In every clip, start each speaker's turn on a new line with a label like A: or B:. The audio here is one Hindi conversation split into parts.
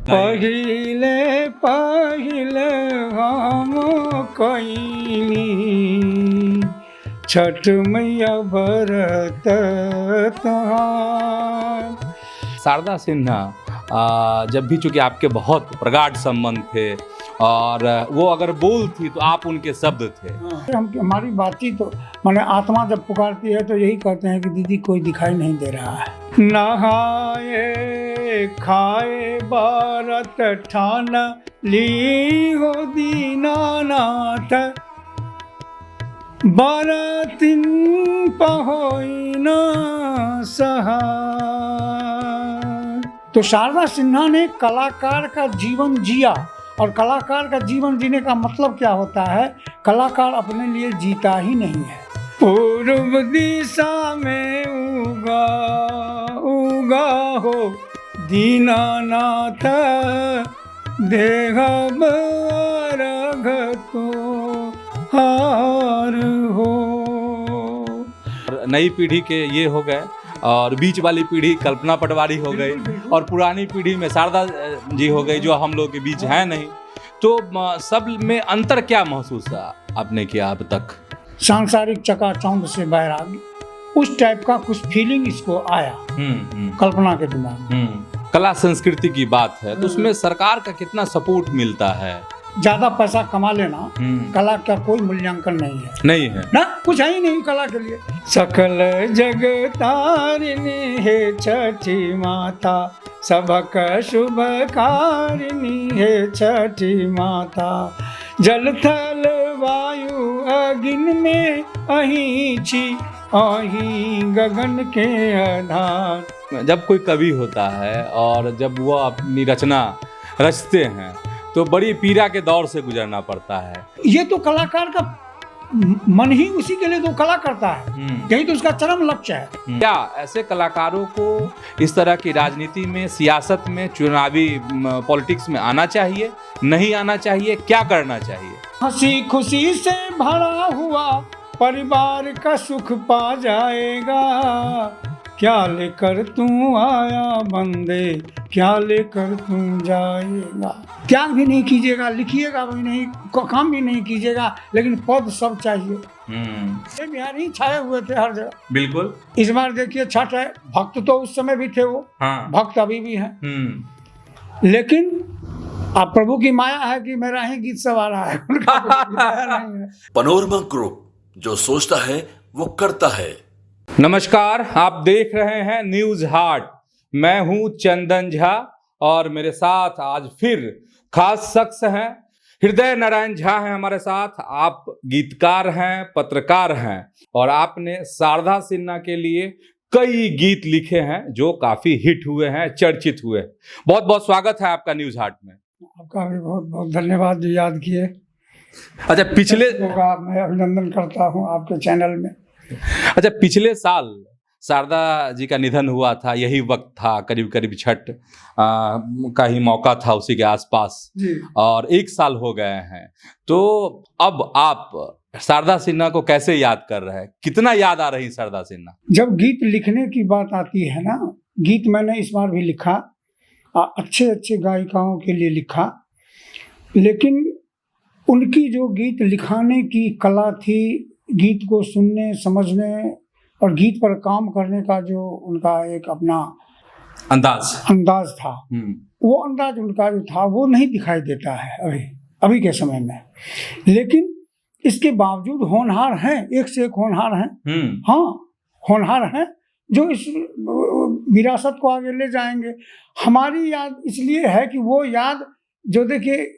A: पहिले पहिले हम कईनी छठ मैया भरत तहार।
B: शारदा सिन्हा जब भी चूंकि आपके बहुत प्रगाढ़ संबंध थे और वो अगर बोल थी तो आप उनके शब्द थे।
A: हमारी बातचीत तो माने आत्मा जब पुकारती है तो यही कहते हैं कि दीदी कोई दिखाई नहीं दे रहा है। नहाए खाए बारत ठान ली हो दीनानाथ बारतिन पहोई न सहाय। तो शारदा सिन्हा ने कलाकार का जीवन जिया, और कलाकार का जीवन जीने का मतलब क्या होता है? कलाकार अपने लिए जीता ही नहीं है। पूर्व दिशा में उगा उगा हो दीनानाथ देह बरघ तो हार हो।
B: नई पीढ़ी के ये हो गए और बीच वाली पीढ़ी कल्पना पटवारी हो गई और पुरानी पीढ़ी में शारदा जी हो गई जो हम लोग के बीच है नहीं। तो सब में अंतर क्या महसूस आपने किया अब तक?
A: सांसारिक चकाचौंध से बैरागी, उस टाइप का कुछ फीलिंग इसको आया कल्पना के दिमाग में।
B: कला संस्कृति की बात है तो उसमें सरकार का कितना सपोर्ट मिलता है?
A: ज्यादा पैसा कमा लेना कला का कोई मूल्यांकन नहीं है ना, कुछ है ही नहीं कला के लिए। सकल जग तारिणी है छठी माता, सबक शुभ कारिणी है छठी माता। जल थल वायु अग्नि में अहीं छी अहीं गगन के आधार।
B: जब कोई कवि होता है और जब वो अपनी रचना रचते हैं तो बड़ी पीड़ा के दौर से गुजरना पड़ता है।
A: ये तो कलाकार का मन ही उसी के लिए तो कला करता है, यही तो उसका चरम लक्ष्य है।
B: क्या ऐसे कलाकारों को इस तरह की राजनीति में, सियासत में, चुनावी पॉलिटिक्स में आना चाहिए, नहीं आना चाहिए? क्या करना चाहिए?
A: हंसी खुशी से भरा हुआ परिवार का सुख पा जाएगा। क्या लेकर तू आया बंदे, क्या लेकर तू जाएगा। त्याग भी नहीं कीजिएगा, लिखिएगा भी नहीं, काम भी नहीं कीजिएगा, लेकिन पद सब चाहिए। ये बिहार ही छाए हुए थे हर जगह।
B: बिल्कुल।
A: इस बार देखिए छठ है, भक्त तो उस समय भी थे वो, भक्त अभी भी हैं। लेकिन आप प्रभु की माया है कि मेरा ही गीत सब आ रहा है, उनका नहीं है।
C: पनोरमा ग्रुप, जो सोचता है वो करता है।
B: नमस्कार, आप देख रहे हैं न्यूज हाट। मैं हूं चंदन झा और मेरे साथ आज फिर खास शख्स हैं, हृदय नारायण झा हैं हमारे साथ। आप गीतकार हैं, पत्रकार हैं और आपने शारदा सिन्हा के लिए कई गीत लिखे हैं जो काफी हिट हुए हैं, चर्चित हुए। बहुत बहुत स्वागत है आपका न्यूज हाट में।
A: आपका भी बहुत बहुत धन्यवाद जो याद किए।
B: अच्छा, पिछले
A: मैं अभिनंदन करता हूं आपके चैनल में।
B: अच्छा, पिछले साल शारदा जी का निधन हुआ था, यही वक्त था, करीब करीब छठ का ही मौका था, उसी के आसपास जी। और 1 साल हो गए हैं। तो अब आप शारदा सिन्हा को कैसे याद कर रहे हैं? कितना याद आ रही शारदा सिन्हा?
A: जब गीत लिखने की बात आती है ना, गीत मैंने इस बार भी लिखा, अच्छे अच्छे गायिकाओं के लिए लिखा, लेकिन उनकी जो गीत लिखाने की कला थी, गीत को सुनने समझने और गीत पर काम करने का जो उनका एक अपना अंदाज था, वो अंदाज उनका जो था वो नहीं दिखाई देता है अभी के समय में। लेकिन इसके बावजूद होनहार हैं, एक से एक होनहार हैं। हाँ, होनहार हैं जो इस विरासत को आगे ले जाएंगे। हमारी याद इसलिए है कि वो याद जो देखिए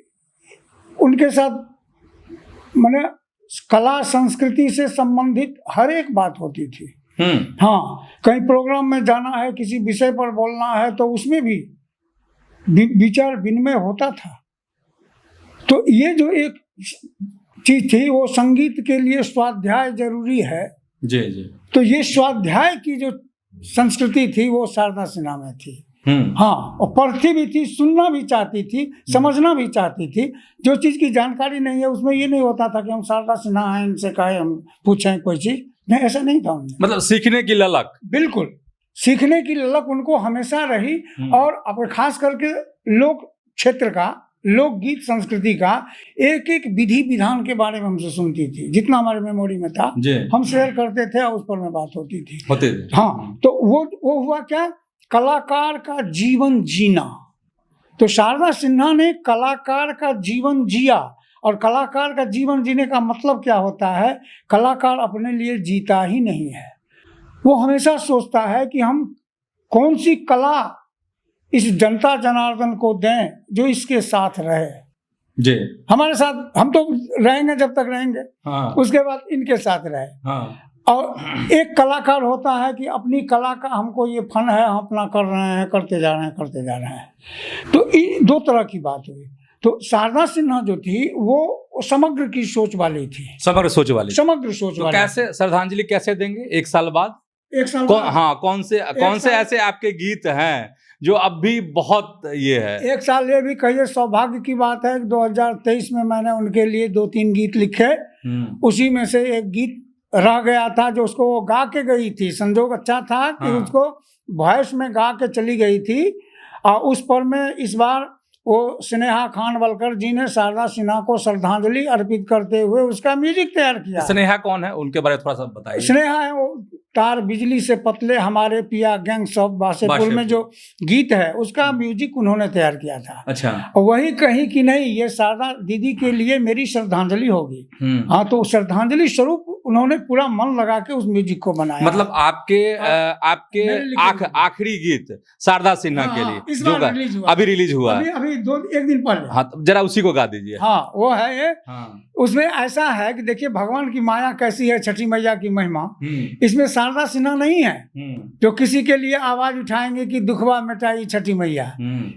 A: उनके साथ माने कला संस्कृति से संबंधित हर एक बात होती थी। हाँ, कहीं प्रोग्राम में जाना है, किसी विषय पर बोलना है तो उसमें भी विचार विनिमय होता था। तो ये जो एक चीज थी, वो संगीत के लिए स्वाध्याय जरूरी है
B: जी जी। तो
A: ये स्वाध्याय की जो संस्कृति थी वो शारदा सिन्हा में थी। हाँ, और पढ़ती भी थी, सुनना भी चाहती थी, समझना भी चाहती थी। जो चीज की जानकारी नहीं है उसमें ये नहीं होता था कि हम शारदा सिन्हा हैं, इनसे कहे हम पूछें कोई चीज, नहीं, ऐसा नहीं था उनमें।
B: मतलब सीखने की ललक,
A: बिल्कुल सीखने की ललक उनको हमेशा रही। और अब खास करके लोक क्षेत्र का, लोकगीत संस्कृति का एक एक विधि विधान के बारे में हमसे सुनती थी, जितना हमारे मेमोरी में था
B: जी
A: हम शेयर करते थे और उस पर में बात होती थी।
B: होते थे।
A: हाँ, तो वो हुआ क्या, कलाकार का जीवन जीना। तो शारदा सिन्हा ने कलाकार का जीवन जिया, और कलाकार का जीवन जीने का मतलब क्या होता है, कलाकार अपने लिए जीता ही नहीं है, वो हमेशा सोचता है कि हम कौन सी कला इस जनता जनार्दन को दें जो इसके साथ रहे।
B: जी
A: हमारे साथ हम तो रहेंगे जब तक रहेंगे,
B: हाँ
A: उसके बाद इनके साथ रहे।
B: हाँ
A: और एक कलाकार होता है कि अपनी कला का हमको ये फन है, हम अपना कर रहे हैं, करते जा रहे हैं। तो दो तरह की बात हुई। तो शारदा सिन्हा जो थी वो समग्र की सोच वाली थी,
B: समग्र सोच वाली।
A: वाली।
B: कैसे श्रद्धांजलि कैसे देंगे एक साल बाद? कौन से ऐसे आपके गीत हैं जो अब भी बहुत ये है?
A: एक साल ये भी कहिए, सौभाग्य की बात है 2023 में मैंने उनके लिए 2-3 गीत लिखे, उसी में से एक गीत रह गया था जो उसको वो गा के गई थी। संजोग अच्छा था कि उसको वॉइस में गा के चली गई थी, और उस पर में इस बार वो स्नेहा खानवलकर जी ने शारदा सिन्हा को श्रद्धांजलि अर्पित करते हुए उसका म्यूजिक तैयार किया।
B: स्नेहा कौन है, उनके बारे में थोड़ा सा बताइए।
A: स्नेहा है वो तार बिजली से पतले हमारे पिया गैंग्स ऑफ वासेपुर में जो गीत है उसका म्यूजिक उन्होंने तैयार किया था।
B: अच्छा,
A: और वही कही कि नहीं ये शारदा दीदी के लिए मेरी श्रद्धांजलि होगी। हाँ, तो श्रद्धांजलि स्वरूप उन्होंने पूरा मन लगा के उस म्यूजिक को बनाया।
B: मतलब आपके आखिरी गीत शारदा सिन्हा के लिए जो अभी रिलीज हुआ है,
A: अभी 1 दिन पहले।
B: हाँ, जरा उसी को गा दीजिए।
A: हाँ, वो है ये।
B: हाँ।
A: उसमें ऐसा है कि देखिए भगवान की माया कैसी है, छठी मैया की महिमा। इसमें शारदा सिन्हा नहीं है जो किसी के लिए आवाज उठाएंगे कि दुखवा मिटाई छठी मैया।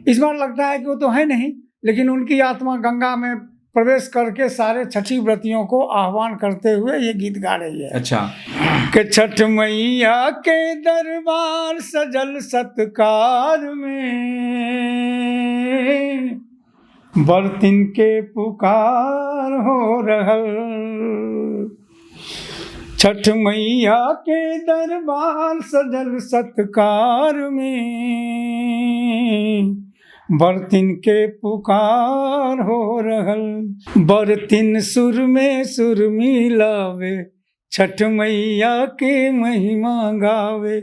A: इस बार लगता है कि वो तो है नहीं, लेकिन उनकी आत्मा गंगा में प्रवेश करके सारे छठी व्रतियों को आह्वान करते हुए ये गीत गा रही है।
B: अच्छा,
A: कि छठ मैया के दरबार सजल सत्कार में बर्तिन के पुकार हो रहल। छठ मैया के दरबार सजल सत्कार में बर्तिन के पुकार हो रहल। बर्तिन सुर में सुर मिलावे, छठ मैया के महिमा गावे।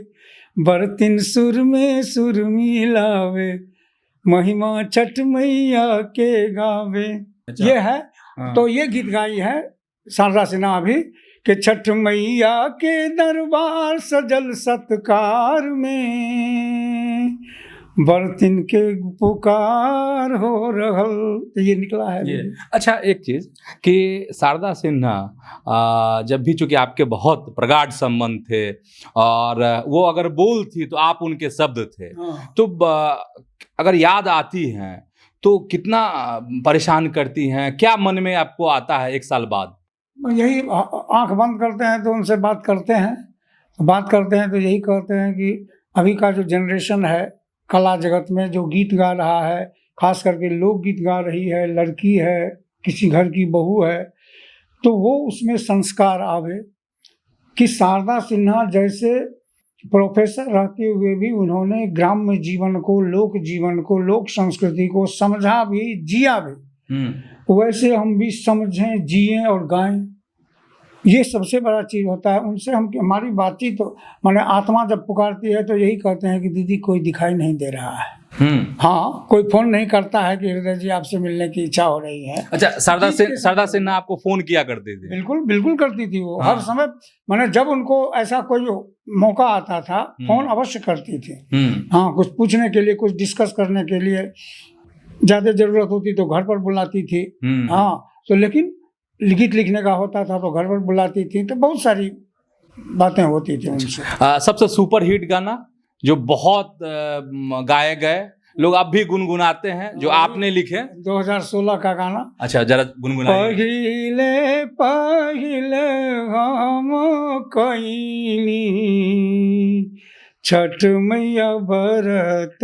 A: बर्तिन सुर में सुर मिलावे, महिमा छठ मैया के गावे। अच्छा। ये है। हाँ। तो ये गीत गाई है शारदा सिन्हा अभी कि छठ मैया के दरबार सजल सत्कार में बर्तिन के पुकार हो रहल। तो ये निकला है ये।
B: अच्छा, एक चीज कि शारदा सिन्हा जब भी, चूंकि आपके बहुत प्रगाढ़ संबंध थे और वो अगर बोलती तो आप उनके शब्द थे। हाँ। तो अगर याद आती हैं तो कितना परेशान करती हैं, क्या मन में आपको आता है एक साल बाद?
A: यही आंख बंद करते हैं तो उनसे बात करते हैं तो यही कहते हैं कि अभी का जो जनरेशन है कला जगत में जो गीत गा रहा है, खास करके लोक गीत गा रही है, लड़की है, किसी घर की बहू है, तो वो उसमें संस्कार आवे कि शारदा सिन्हा जैसे प्रोफेसर रहते हुए भी उन्होंने ग्राम्य जीवन को, लोक जीवन को, लोक संस्कृति को समझा भी, जिया भी, वैसे हम भी समझें, जिएं और गाएं। ये सबसे बड़ा चीज होता है। उनसे हमारी बातचीत तो माने आत्मा जब पुकारती है तो यही कहते हैं कि दीदी कोई दिखाई नहीं दे रहा है। हाँ, कोई फोन नहीं करता है कि हृदय जी आपसे मिलने की इच्छा हो रही है।
B: अच्छा, शारदा सिन्हा आपको फोन किया करती थी?
A: बिल्कुल करती थी वो। हाँ। हर समय माने जब उनको ऐसा कोई मौका आता था फोन अवश्य करती थी। हाँ, कुछ पूछने के लिए, कुछ डिस्कस करने के लिए, ज्यादा जरूरत होती तो घर पर बुलाती थी। हाँ, तो लेकिन गीत लिखने का होता था तो घर पर बुलाती थी, तो बहुत सारी बातें होती थी उनसे।
B: सबसे सुपर हिट गाना जो बहुत गाए गए, लोग अब भी गुनगुनाते हैं, जो आपने लिखे?
A: 2016 का गाना।
B: अच्छा, जरा गुनगुनाइए।
A: पहिले हम कइनी छठ मैया बरत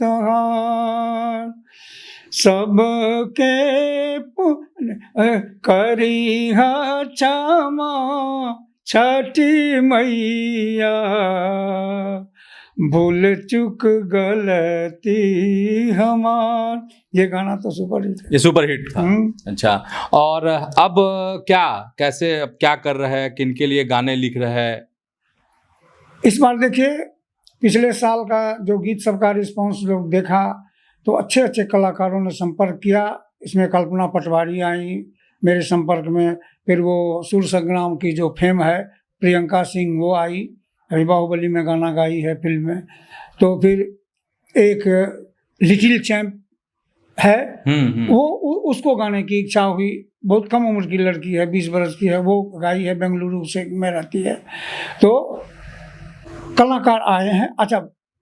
A: तहार, सबके करिहा क्षमा छठी मैया, भूल चूक गलती हमार, ये गाना तो सुपर हिट है।
B: ये सुपर हिट था। अच्छा, और अब कैसे अब क्या कर रहे हैं, किन के लिए गाने लिख रहे हैं?
A: इस बार देखिए, पिछले साल का जो गीत सबका रिस्पांस लोग देखा तो अच्छे अच्छे कलाकारों ने संपर्क किया। इसमें कल्पना पटवारी आई मेरे संपर्क में, फिर वो सुर संग्राम की जो फेम है प्रियंका सिंह वो आई, अभी बाहुबली में गाना गाई है फिल्म में। तो फिर एक लिटिल चैम्प है, वो उसको गाने की इच्छा हुई। बहुत कम उम्र की लड़की है, 20 बरस की है, वो गाई है, बेंगलुरु से में रहती है। तो कलाकार आए हैं। अच्छा,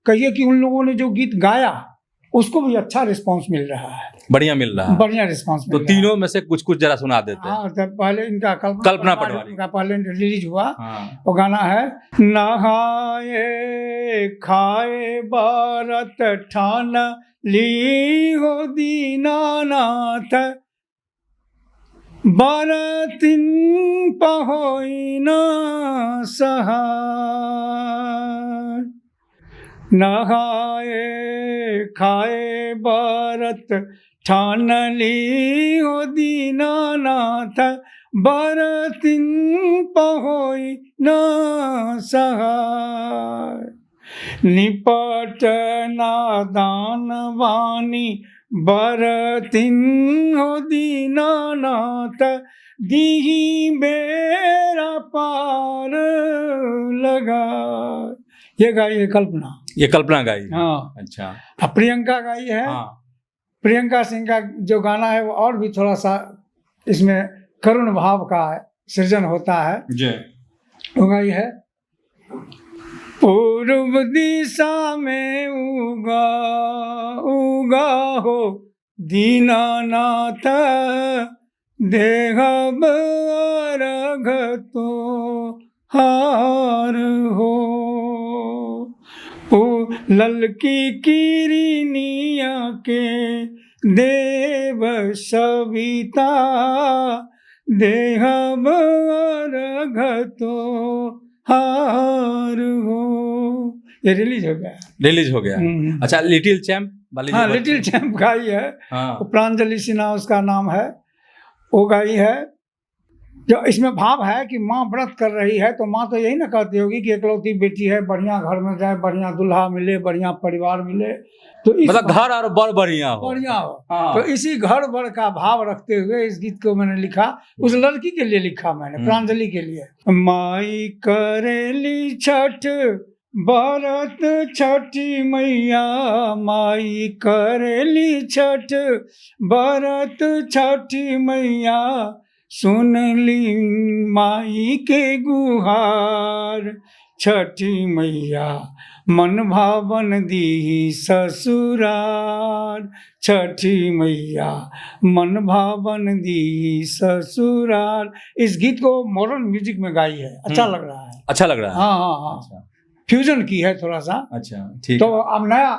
A: कहिए कि उन लोगों ने जो गीत गाया उसको भी अच्छा रिस्पांस मिल रहा है,
B: बढ़िया मिल रहा है,
A: बढ़िया रिस्पांस मिल
B: तो
A: रहा
B: तीनों में से कुछ कुछ जरा सुना देते हैं।
A: हाँ, तब पहले इनका
B: कल्पना पटवारी
A: का पहले रिलीज हुआ।
B: हाँ।
A: वो गाना है, नहाए खाए भारत ठान ली हो दीनानाथ, बरतिन पहोई न सहाय। नहाए खाए भारत ठान ली हो दीनानाथ, बरतिन पहोई न सहाय। निपट नादान वाणी बरतिन हो दीनानाथ, दीही बेरा पार लगा। ये गाई है कल्पना।
B: ये कल्पना गाई है?
A: हाँ।
B: अच्छा।
A: अब प्रियंका गाई है।
B: हाँ।
A: प्रियंका सिंह का जो गाना है वो और भी थोड़ा सा इसमें करुण भाव का सृजन होता है
B: जी।
A: वो गाई है, पूर्व दिशा में उगा उगा हो दीनानाथ, देहब अर्घ तो हार हो। ललकी किरनिया के देव सविता, देहब अर्घ तो हार हो। ये रिलीज हो गया।
B: रिलीज हो गया। अच्छा, लिटिल चैम्प वाली?
A: हाँ, लिटिल चैम्प गाई है।
B: हाँ।
A: प्रांजलि सिन्हा उसका नाम है, वो गाई है। जो इसमें भाव है कि माँ व्रत कर रही है, तो माँ तो यही ना कहती होगी कि एकलौती बेटी है, बढ़िया घर में जाए, बढ़िया दूल्हा मिले, बढ़िया परिवार मिले, तो
B: मतलब घर और बड़ बढ़िया हो।
A: बढ़िया हो।
B: हाँ।
A: तो इसी घर बड़ का भाव रखते हुए इस गीत को मैंने लिखा। उस लड़की के लिए लिखा मैंने, प्रांजलि के लिए। माई करेली छठ भरत छठी मैया, माई करेली छठ भरत छठी मैया, सुन ली माई के गुहार, छठी मैया मन भावन दी ससुरार, छठी मैया मन भावन दी ससुरार। इस गीत को मॉडर्न म्यूजिक में गाई है, अच्छा लग रहा है।
B: अच्छा लग रहा है।
A: हाँ हाँ हाँ। अच्छा। फ्यूजन की है थोड़ा सा।
B: अच्छा, ठीक।
A: तो अब नया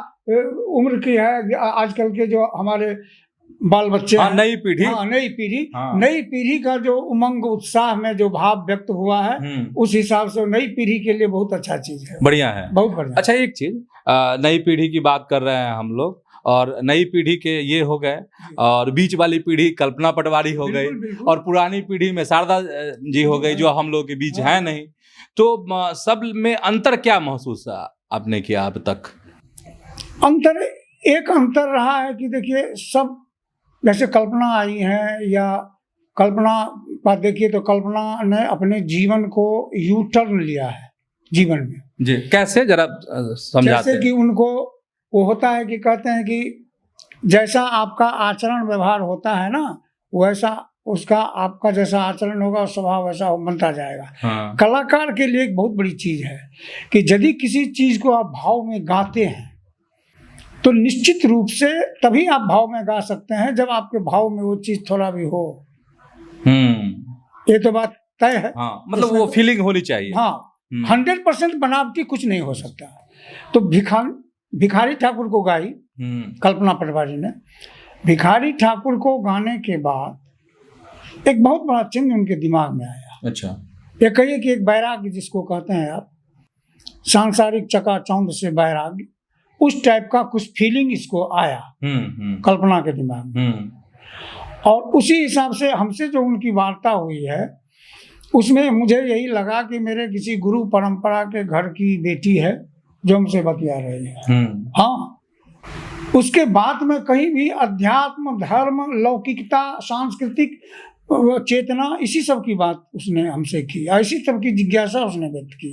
A: उम्र की है, आजकल के जो हमारे बाल बच्चे हैं,
B: नई पीढ़ी।
A: हाँ, नई पीढ़ी।
B: हाँ।
A: नई पीढ़ी का जो उमंग उत्साह में जो भाव व्यक्त हुआ है, उस हिसाब से नई पीढ़ी के लिए बहुत अच्छा चीज है,
B: बढ़िया है, बहुत
A: बढ़िया।
B: अच्छा, एक चीज, नई पीढ़ी की बात कर रहे हैं हम लोग, और नई पीढ़ी के ये हो गए, और बीच वाली पीढ़ी कल्पना पटवारी हो गई, और पुरानी पीढ़ी में शारदा जी हो गई, जो हम लोग के बीच है नहीं। तो सब में अंतर क्या महसूस आपने किया अब तक?
A: एक अंतर रहा है कि देखिए, सब जैसे कल्पना आई है, या कल्पना बात देखिए, तो कल्पना ने अपने जीवन को यू टर्न लिया है जीवन में।
B: जी, कैसे, जरा समझाते।
A: जैसे कि उनको वो होता है कि कहते हैं कि जैसा आपका आचरण व्यवहार होता है ना, वैसा उसका आपका जैसा आचरण होगा, स्वभाव वैसा बनता जाएगा।
B: हाँ।
A: कलाकार के लिए एक बहुत बड़ी चीज है कि यदि किसी चीज को आप भाव में गाते हैं, तो निश्चित रूप से तभी आप भाव में गा सकते हैं जब आपके भाव में वो चीज थोड़ा भी हो। ये तो बात तय है।
B: हाँ, मतलब वो फीलिंग होनी चाहिए।
A: हाँ, 100% बनावटी कुछ नहीं हो सकता। तो भिखारी ठाकुर को गाई कल्पना पटवारी ने। भिखारी ठाकुर को गाने के बाद एक बहुत बड़ा चिन्ह उनके दिमाग में आया।
B: अच्छा।
A: ये कहिए कि एक बैराग जिसको कहते हैं आप, सांसारिक चकाचौंध से वैराग्य, उस टाइप का कुछ फीलिंग इसको आया कल्पना के दिमाग में। और उसी हिसाब से हमसे जो उनकी वार्ता हुई है उसमें मुझे यही लगा कि मेरे किसी गुरु परंपरा के घर की बेटी है जो हमसे बतिया रही है। हाँ, उसके बाद में कहीं भी अध्यात्म, धर्म, लौकिकता, सांस्कृतिक चेतना, इसी सब की बात उसने हमसे की, इसी सब की जिज्ञासा उसने व्यक्त की।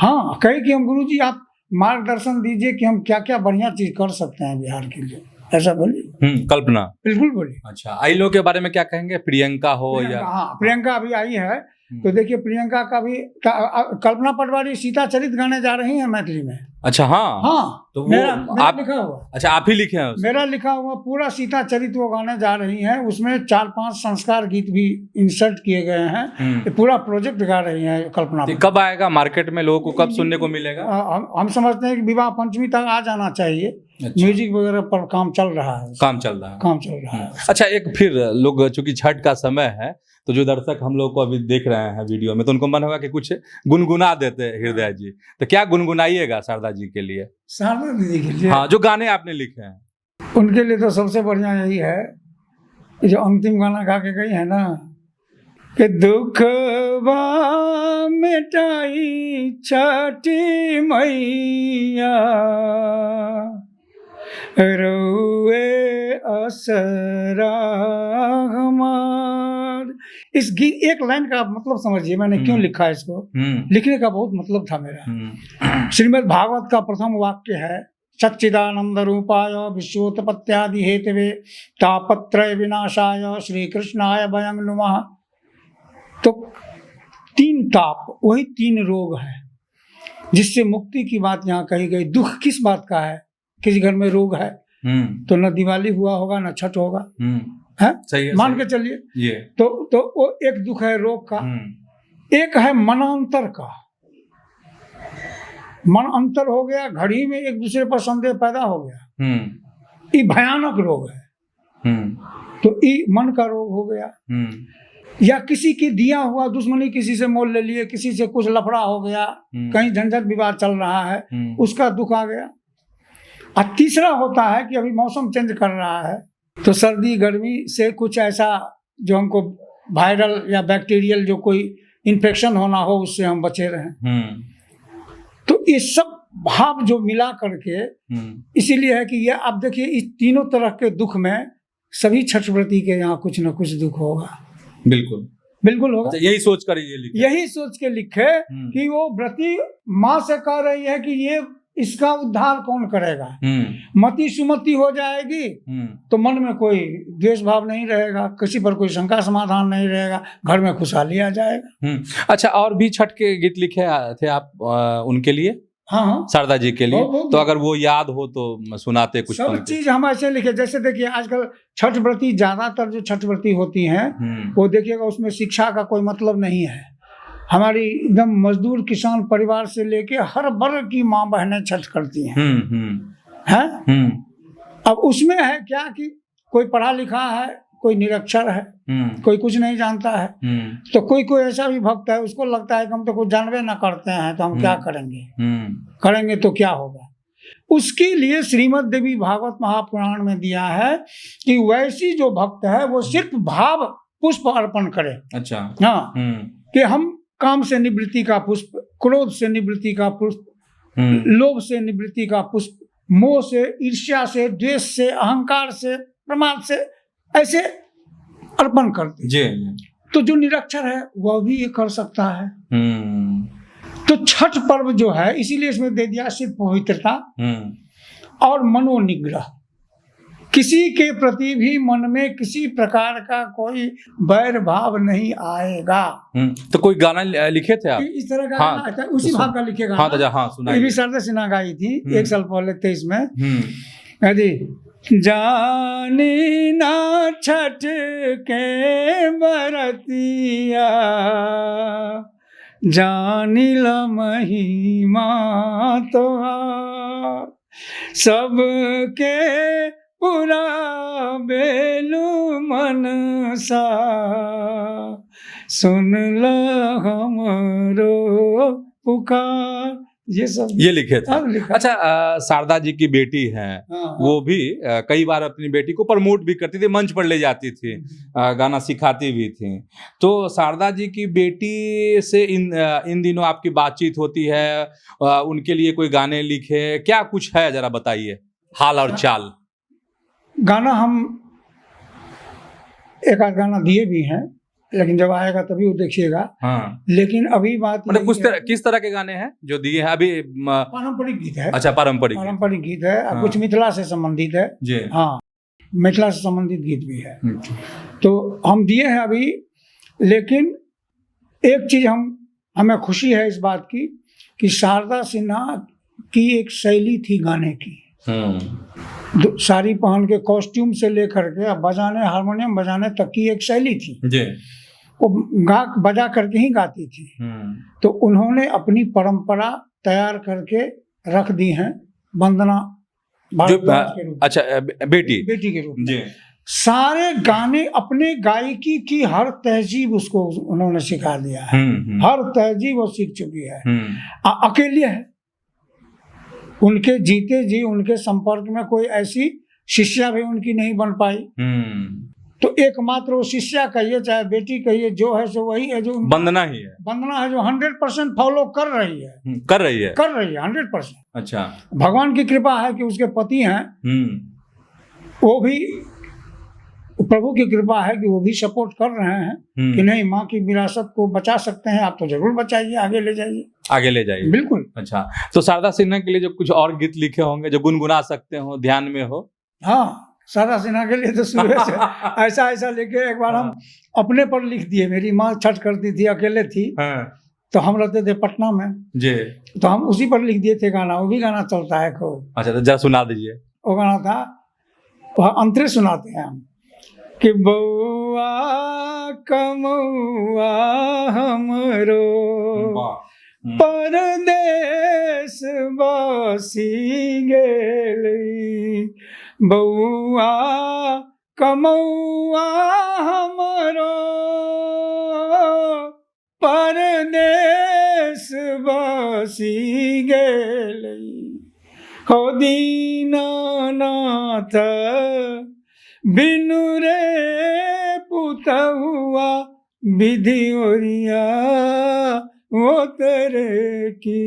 A: हाँ, कहे कि हम गुरुजी आप मार्गदर्शन दीजिए कि हम क्या क्या बढ़िया चीज कर सकते हैं बिहार के लिए, ऐसा बोलिए।
B: कल्पना
A: बिल्कुल बोलिए।
B: अच्छा, आई लोग के बारे में क्या कहेंगे? प्रियंका हो या?
A: हाँ, प्रियंका अभी आई है, तो देखिए प्रियंका का भी कल्पना पटवारी सीता चरित गाने जा रही है मैथिली में।
B: अच्छा, हाँ
A: तो मेरा आप लिखा हुआ।
B: अच्छा, आप ही लिखे हैं?
A: मेरा लिखा हुआ पूरा सीता चरित वो गाने जा रही हैं, उसमें 4-5 संस्कार गीत भी इंसर्ट किए गए हैं। पूरा प्रोजेक्ट गा रही हैं कल्पना।
B: तो कब आएगा मार्केट में, लोगों को कब सुनने को मिलेगा?
A: हम समझते हैं कि विवाह पंचमी तक आ जाना चाहिए। अच्छा। म्यूजिक वगैरह पर काम चल रहा है।
B: अच्छा, एक फिर लोग, चूंकि छठ का समय है तो जो दर्शक हम लोग को अभी देख रहे हैं वीडियो में, तो उनको मन होगा कि कुछ गुनगुना देते हृदय जी, तो क्या गुनगुनाइएगा शारदा जी के लिए?
A: शारदा दीदी के लिए?
B: हाँ, जो गाने आपने लिखे हैं
A: उनके लिए तो सबसे बढ़िया यही है जो अंतिम गाना गा के गई है ना कि दुखवा मिटाई छठी मैया, रोए असरा हमार। इस गीत एक लाइन का मतलब समझिए मैंने क्यों लिखा है इसको। लिखने का बहुत मतलब था मेरा। श्रीमद् भागवत का प्रथम वाक्य है सच्चिदानंद रूपाय विश्वोत्पत्त्यादि हेतवे तापत्रय विनाशाय श्री कृष्णाय वयं नुमः। तो 3 ताप, वही 3 रोग है जिससे मुक्ति की बात यहाँ कही गई। दुख किस बात का है? किसी घर में रोग है तो न दिवाली हुआ होगा न छठ होगा, है?
B: सही है,
A: मान के चलिए
B: ये
A: तो वो एक दुख है रोग का। एक है मनांतर का। मन अंतर हो गया, घड़ी में एक दूसरे पर संदेह पैदा हो गया, ये भयानक रोग है। तो ये मन का रोग हो गया। या किसी की दिया हुआ दुश्मनी, किसी से मोल ले लिए, किसी से कुछ लफड़ा हो गया, कहीं झंझट विवाद चल रहा है, उसका दुख आ गया। और तीसरा होता है कि अभी मौसम चेंज कर रहा है तो सर्दी गर्मी से कुछ ऐसा जो हमको वायरल या बैक्टीरियल जो कोई इन्फेक्शन होना हो उससे हम बचे रहें। तो ये सब भाव जो मिला करके इसीलिए है कि ये आप देखिए इस तीनों तरह के दुख में सभी छठ व्रती के यहाँ कुछ न कुछ दुख होगा। बिल्कुल होगा।
B: यही सोच कर
A: यही सोच के लिखे कि वो व्रती माँ से कह रही है कि ये इसका उद्धार कौन करेगा। मति सुमति हो जाएगी तो मन में कोई द्वेष भाव नहीं रहेगा, किसी पर कोई शंका समाधान नहीं रहेगा, घर में खुशहाली आ जाएगा।
B: अच्छा, और भी छठ के गीत लिखे थे आप उनके लिए?
A: हाँ,
B: शारदा जी के लिए। तो अगर वो याद हो तो सुनाते कुछ।
A: सब चीज हम ऐसे लिखे, जैसे देखिए आजकल छठ व्रती, ज्यादातर जो छठ व्रती होती हैं वो देखिएगा उसमें शिक्षा का कोई मतलब नहीं है। हमारी एकदम मजदूर किसान परिवार से लेके हर वर्ग की माँ बहनें छठ करती हैं। अब उसमें है क्या कि कोई पढ़ा लिखा है, कोई निरक्षर है, कोई कुछ नहीं जानता है, तो कोई ऐसा भी भक्त है उसको लगता है कि हम तो कुछ जानवे ना करते हैं तो हम क्या करेंगे तो क्या होगा। उसके लिए श्रीमद् देवी भागवत महापुराण में दिया है कि वैसी जो भक्त है वो सिर्फ भाव पुष्प अर्पण करे।
B: अच्छा,
A: हाँ, कि हम काम से निवृत्ति का पुष्प, क्रोध से निवृत्ति का पुष्प, लोभ से निवृत्ति का पुष्प, मोह से, ईर्ष्या से, द्वेष से, अहंकार से, प्रमाद से, ऐसे अर्पण करते जी। तो जो निरक्षर है वह भी ये कर सकता है। तो छठ पर्व जो है इसीलिए इसमें दे दिया सिर्फ पवित्रता और मनोनिग्रह। किसी के प्रति भी मन में किसी प्रकार का कोई वैर भाव नहीं आएगा।
B: तो कोई गाना लिखे थे आप
A: इस तरह का? हाँ, गाना उसी भाग का लिखे गाना।
B: हाँ,
A: ये भी शारदा सिन्हा गाई थी 1 साल पहले 23 में। जानी ना छठ के बरतिया, जानी ला महिमा तोहार, सबके पूरा बेलू मनसा, सुन ल हमरो पुकार। ये सब
B: ये लिखे थे।
A: सब लिखा।
B: अच्छा, शारदा जी की बेटी हैं,
A: हाँ,
B: वो भी कई बार अपनी बेटी को प्रमोट भी करती थी, मंच पर ले जाती थी, गाना सिखाती भी थी। तो शारदा जी की बेटी से इन दिनों आपकी बातचीत होती है, उनके लिए कोई गाने लिखे, क्या कुछ है, जरा बताइए हाल और चाल।
A: गाना हम एक आध गाना दिए भी हैं, लेकिन जब आएगा तभी वो देखिएगा।
B: हाँ,
A: लेकिन अभी बात
B: मतलब
A: यही है,
B: किस तरह के गाने हैं जो दिए हैं अभी?
A: पारंपरिक गीत है।
B: अच्छा, पारंपरिक
A: पारंपरिक गीत है,
B: हाँ।
A: कुछ मिथिला से संबंधित है।
B: जी।
A: हाँ, मिथिला से संबंधित गीत भी है, तो हम दिए हैं अभी। लेकिन एक चीज हमें खुशी है इस बात की कि शारदा सिन्हा की एक शैली थी गाने की। साड़ी पहन के, कॉस्ट्यूम से लेकर के अब बजाने, हारमोनियम बजाने तक की एक शैली थी।
B: जी।
A: वो बजा करके ही गाती थी। तो उन्होंने अपनी परंपरा तैयार करके रख दी है, वंदना भारद्वाज के रूप में।
B: अच्छा, बेटी
A: के रूप में।
B: जी।
A: सारे गाने अपने गायकी की हर तहजीब उसको उन्होंने सिखा दिया है। हर तहजीब वो सीख चुकी है। अकेले है, उनके जीते जी उनके संपर्क में कोई ऐसी शिष्या भी उनकी नहीं बन पाई। तो एकमात्र वो शिष्या कहिए चाहे बेटी कहिए, जो है सो वही है, जो
B: वंदना ही है।
A: वंदना है, जो 100% फॉलो कर रही है। 100%।
B: अच्छा,
A: भगवान की कृपा है कि उसके पति हैं, वो भी, प्रभु की कृपा है कि वो भी सपोर्ट कर रहे हैं कि नहीं, माँ की विरासत को बचा सकते हैं आप तो जरूर बचाइए, आगे ले जाइए। बिल्कुल।
B: अच्छा, तो शारदा सिन्हा के लिए जो कुछ और गीत लिखे होंगे जो गुनगुना सकते हो, ध्यान में हो?
A: हाँ, शारदा सिन्हा के लिए तो शुरू से ऐसा लेके एक बार हम अपने पर लिख दिए। मेरी माँ छठ करती थी, अकेले थी। तो हम रहते थे पटना में जी, तो हम उसी पर लिख दिए थे गाना। वो भी गाना चलता है खूब।
B: अच्छा, तो जरा सुना दीजिए।
A: वो गाना था, अंतरे सुनाते हैं हम कि बउआ कमौआ हमरो परदेश बसी गेली, बउआ कमौआ हमरो परदेश बसी गेली, हो दीनानाथ बिनु रे पुतहुआ विधि ओरिया वो तेरे की।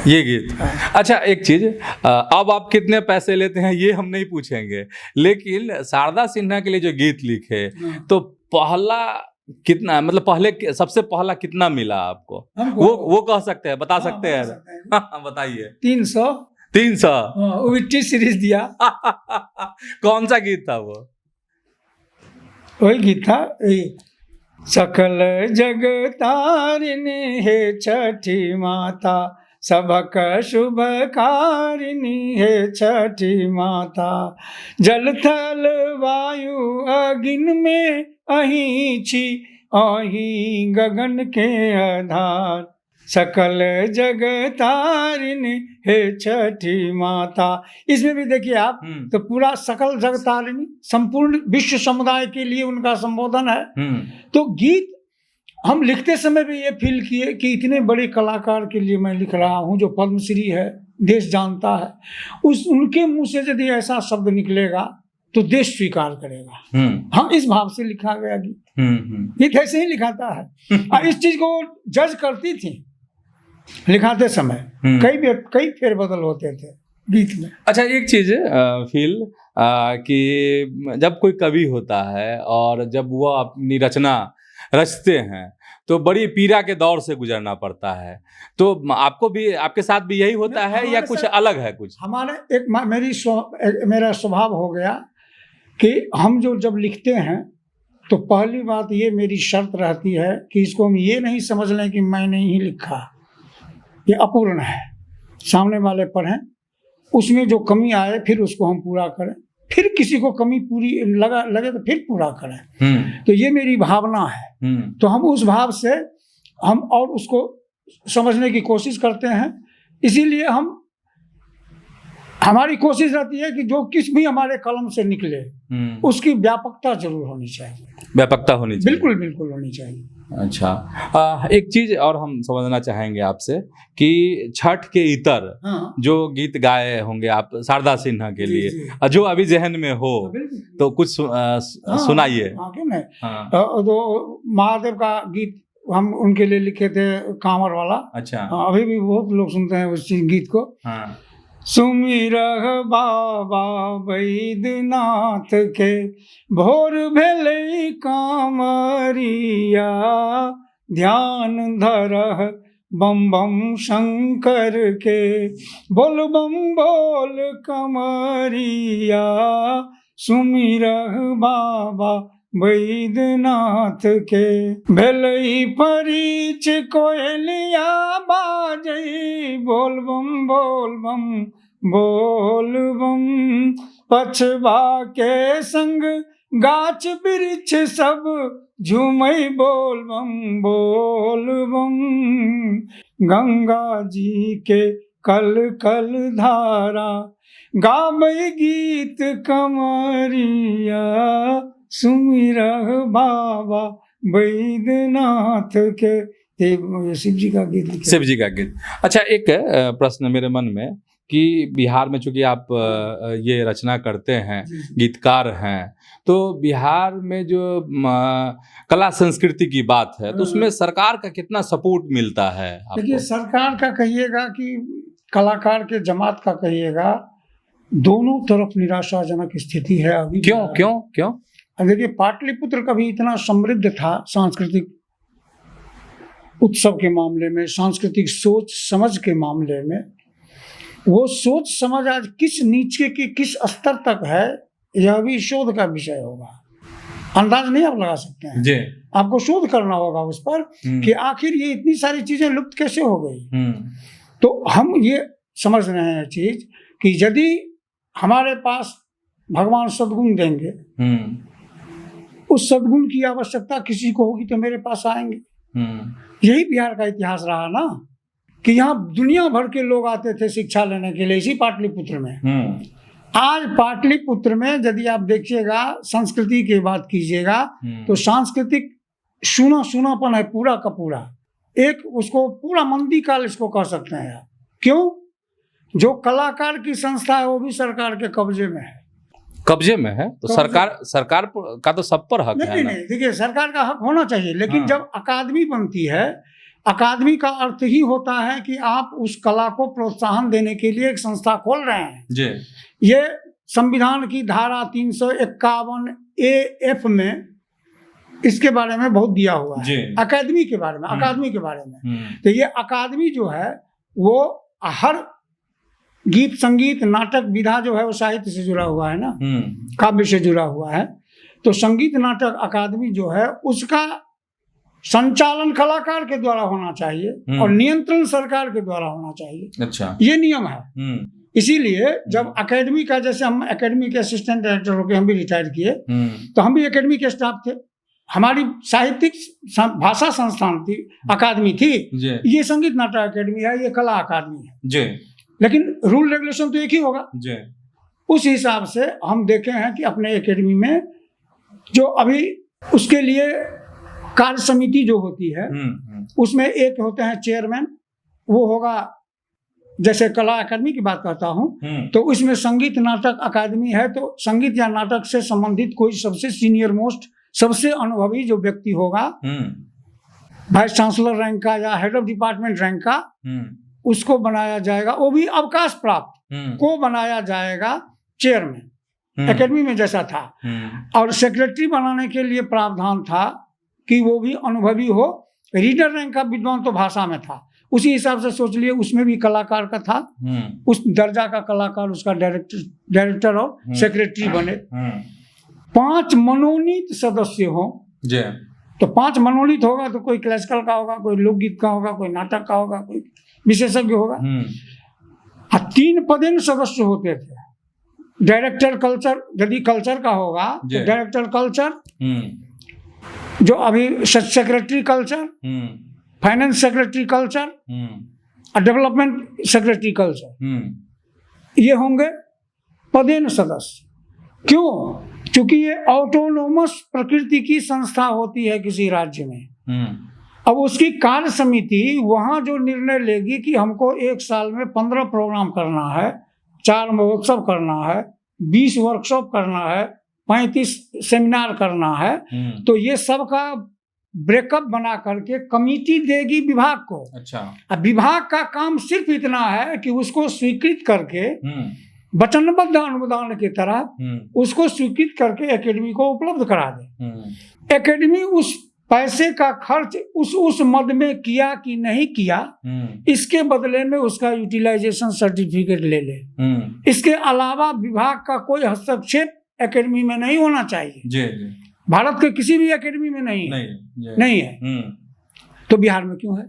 B: ये गीत। अच्छा, एक चीज, अब आप कितने पैसे लेते हैं ये हम नहीं पूछेंगे, लेकिन शारदा सिन्हा के लिए जो गीत लिखे तो पहला कितना, मतलब पहले सबसे पहला कितना मिला आपको? वो कह सकते हैं, बता सकते हैं? बताइए। 300
A: टी सीरीज दिया।
B: कौन सा गीत था वो?
A: वही गीत था, सकल जग तारिणी है छठी माता, सबक शुभ कारिणी है छठी माता, जल थल वायु अगिन में अहीं छी, अहीं गगन के आधार, सकल जग तारिणी है छठी माता। इसमें भी देखिए आप, तो पूरा सकल जग तारिणी संपूर्ण विश्व समुदाय के लिए उनका संबोधन है। तो गीत हम लिखते समय भी ये फील किए कि इतने बड़े कलाकार के लिए मैं लिख रहा हूँ, जो पद्मश्री है, देश जानता है, उनके मुंह से यदि ऐसा शब्द निकलेगा तो देश स्वीकार करेगा। हम इस भाव से लिखा गया गीत ऐसे ही लिखाता है। इस चीज को जज करती थी लिखाते समय, कई फेरबदल होते थे गीत में।
B: अच्छा, एक चीज फील कि जब कोई कवि होता है और जब वो अपनी रचना रचते हैं तो बड़ी पीड़ा के दौर से गुजरना पड़ता है, तो आपको भी, आपके साथ भी यही होता है या कुछ अलग है? कुछ मेरा स्वभाव हो गया कि हम जब लिखते हैं तो पहली बात ये मेरी शर्त रहती है कि इसको हम ये नहीं समझ लें कि मैंने ही लिखा, ये अपूर्ण है, सामने वाले पढ़ें, उसमें जो कमी आए फिर उसको हम पूरा करें, फिर किसी को कमी पूरी लगे तो फिर पूरा करें। तो ये मेरी भावना है। तो हम उस भाव से हम और उसको समझने की कोशिश करते हैं। इसीलिए हम
A: हमारी कोशिश रहती है कि जो किस भी हमारे कलम से निकले उसकी व्यापकता जरूर होनी चाहिए,
B: व्यापकता होनी चाहिए।
A: बिल्कुल बिल्कुल होनी चाहिए।
B: अच्छा, एक चीज और हम समझना चाहेंगे आपसे कि छठ के इतर
A: हाँ।
B: जो गीत गाए होंगे आप शारदा सिन्हा के
A: जी,
B: लिए,
A: जी।
B: जो अभी जहन में हो तो कुछ सुनाइए।
A: हाँ, क्यों नहीं।
B: हाँ।
A: तो महादेव का गीत हम उनके लिए लिखे थे, कांवर वाला।
B: अच्छा।
A: अभी भी बहुत लोग सुनते हैं उस गीत को।
B: हाँ।
A: सुमिरह बाबा बैद्यनाथ के, भोर भेलै कांवरिया, ध्यान धरह बम बम शंकर के, बोल बम बोल कमरिया, सुमिरह बाबा बैद्यनाथ के। भेलै परीच कोयलिया बाजै, बोल बम बोल बम, पछवा के संग गाछ वृक्ष सब झूमै, बोल बम, गंगा जी के कल कल धारा, गाबै गीत कमरिया, सुमिरह बाबा बैद्यनाथ के। शिव जी का गीत लिखे।
B: शिव जी का गीत। अच्छा, एक प्रश्न मेरे मन में कि बिहार में चूंकि आप ये रचना करते हैं, गीतकार हैं, तो बिहार में जो कला संस्कृति की बात है तो उसमें सरकार का कितना सपोर्ट मिलता है आपको?
A: देखिए, सरकार का कहिएगा कि कलाकार के जमात का कहिएगा, दोनों तरफ निराशाजनक स्थिति है अभी।
B: क्यों?
A: देखिए, पाटलिपुत्र कभी इतना समृद्ध था सांस्कृतिक उत्सव के मामले में, सांस्कृतिक सोच समझ के मामले में। वो सोच समझ आज किस नीचे की किस स्तर तक है, यह भी शोध का विषय होगा। अंदाज नहीं आप लगा सकते हैं
B: जी।
A: आपको शोध करना होगा उस पर कि आखिर ये इतनी सारी चीजें लुप्त कैसे हो गई। तो हम ये समझ रहे हैं चीज कि यदि हमारे पास भगवान सद्गुण देंगे, उस सद्गुण की आवश्यकता किसी को होगी तो मेरे पास आएंगे। यही बिहार का इतिहास रहा ना, कि यहाँ दुनिया भर के लोग आते थे शिक्षा लेने के लिए, इसी पाटलिपुत्र में। आज पाटलिपुत्र में यदि आप देखिएगा, संस्कृति की बात कीजिएगा, तो सांस्कृतिक सूनापन है पूरा का पूरा। एक उसको पूरा मंदी काल इसको कह सकते हैं आप। क्यों? जो कलाकार की संस्था है वो भी सरकार के कब्जे में है।
B: कब्जे में है तो सरकार का तो सब पर हक है ना?
A: नहीं, देखिए, सरकार का हक होना चाहिए, लेकिन जब अकादमी बनती है, अकादमी का अर्थ ही होता है कि आप उस कला को प्रोत्साहन देने के लिए एक संस्था खोल रहे हैं
B: जी।
A: ये संविधान की धारा 351A(F) में इसके बारे में बहुत दिया हुआ है, अकादमी के बारे में। तो ये अकादमी जो है वो हर गीत संगीत नाटक विधा जो है वो साहित्य से जुड़ा हुआ है ना, काव्य से जुड़ा हुआ है। तो संगीत नाटक अकादमी जो है उसका संचालन कलाकार के द्वारा होना चाहिए और नियंत्रण सरकार के द्वारा होना चाहिए।
B: अच्छा,
A: ये नियम है। इसीलिए जब अकेडमी का, जैसे हम अकेडमी के असिस्टेंट डायरेक्टर होकर हम भी रिटायर किए, तो हम भी अकेडमी के स्टाफ थे। हमारी साहित्यिक भाषा संस्थान थी, अकादमी थी। ये संगीत नाटक अकेडमी है, ये कला अकादमी है। लेकिन रूल रेगुलेशन तो एक ही होगा। उस हिसाब से हम देखे हैं कि अपने एकेडमी में जो अभी उसके लिए कार्य समिति जो होती है, उसमें एक होते हैं चेयरमैन, वो होगा, जैसे कला अकादमी की बात करता हूँ तो उसमें संगीत नाटक अकादमी है, तो संगीत या नाटक से संबंधित कोई सबसे सीनियर मोस्ट, सबसे अनुभवी जो व्यक्ति होगा, वाइस चांसलर रैंक का या हेड ऑफ डिपार्टमेंट रैंक का, उसको बनाया जाएगा। वो भी अवकाश प्राप्त को बनाया जाएगा चेयरमैन, एकेडमी में जैसा था। और सेक्रेटरी बनाने के लिए प्रावधान था कि वो भी अनुभवी हो, रीडर रैंक का विद्वान तो भाषा में था। उसी हिसाब से सोच लिए उसमें भी कलाकार का था, उस दर्जा का कलाकार उसका डायरेक्टर और सेक्रेटरी बने। 5 मनोनीत सदस्य हो, तो 5 मनोनीत होगा तो कोई क्लासिकल का होगा, कोई लोकगीत का होगा, कोई नाटक का होगा, कोई विशेषज्ञ होगा। 3 पदेन सदस्य होते थे। डायरेक्टर कल्चर, यदि कल्चर का होगा तो डायरेक्टर कल्चर, जो अभी secretary culture, finance secretary culture और डेवलपमेंट सेक्रेटरी कल्चर, ये होंगे पदेन सदस्य। क्यों? क्योंकि ये ऑटोनोमस प्रकृति की संस्था होती है किसी राज्य में। अब उसकी कार्य समिति वहां जो निर्णय लेगी कि हमको एक साल में 15 प्रोग्राम करना है, 4 महोत्सव करना है, 20 वर्कशॉप करना है, 35 सेमिनार करना है, तो ये सब का ब्रेकअप बना करके कमिटी देगी विभाग को।
B: अच्छा।
A: अब विभाग का काम सिर्फ इतना है कि उसको स्वीकृत करके वचनबद्ध अनुदान की तरह उसको स्वीकृत करके एकेडमी को उपलब्ध करा दे। एकेडमी उस पैसे का खर्च उस मद में किया कि नहीं किया, इसके बदले में उसका यूटिलाइजेशन सर्टिफिकेट ले ले। इसके अलावा विभाग का कोई हस्तक्षेप एकेडमी में नहीं होना चाहिए।
B: जी।
A: भारत के किसी भी एकेडमी में नहीं है। तो बिहार में क्यों है?